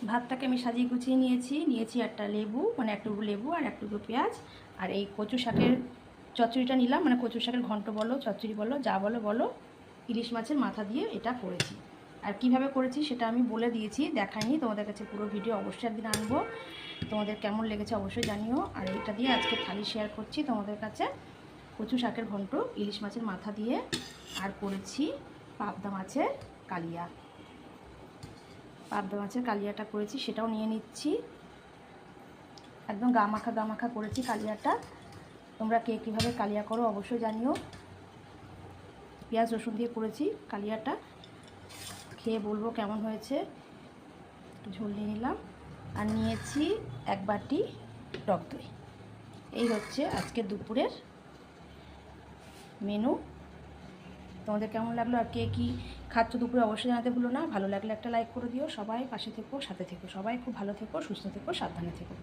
ভাতটাকে আমি সাজিয়ে গুছিয়ে নিয়েছি একটা লেবু, মানে এক টুকরো লেবু আর এক টুকরো পেঁয়াজ, আর এই কচু শাকের চচ্চড়িটা নিলাম, মানে কচু শাকের ঘন্ট বলো, চচ্চড়ি বলো, যা বলো বলো। ইলিশ মাছের মাথা দিয়ে এটা করেছি। আর কিভাবে করেছি সেটা আমি বলে দিয়েছি, দেখাইনি তোমাদের কাছে। পুরো ভিডিও অবশ্যই একদিন আনবো, তোমাদের কেমন লেগেছে অবশ্যই জানিও। আর এটা দিয়ে আজকে থালি শেয়ার করছি তোমাদের কাছে, কচু শাকের ঘন্ট ইলিশ মাছের মাথা দিয়ে। আর করেছি পাবদা মাছের কালিয়া, পাবদা মাছের কালিয়াটা করেছি, সেটাও নিয়ে নিচ্ছি। একদম গামাখা করেছি কালিয়াটা। তোমরা কে কীভাবে কালিয়া করো অবশ্যই জানিও। পেঁয়াজ রসুন দিয়ে করেছি কালিয়াটা, খেয়ে বলবো কেমন হয়েছে। ঝোল নিয়ে নিলাম, আর নিয়েছি এক বাটি টক দই। এই হচ্ছে আজকে দুপুরের মেনু। তোমাদের কেমন লাগলো আর কে কী খাচ্ছ দুপুরে অবশ্যই জানাতে ভুলো না। ভালো লাগলে একটা লাইক করে দিও। সবাই পাশে থেকো, সাথে থেকো, সবাই খুব ভালো থেকো, সুস্থ থেকো, সাবধানে থেকো।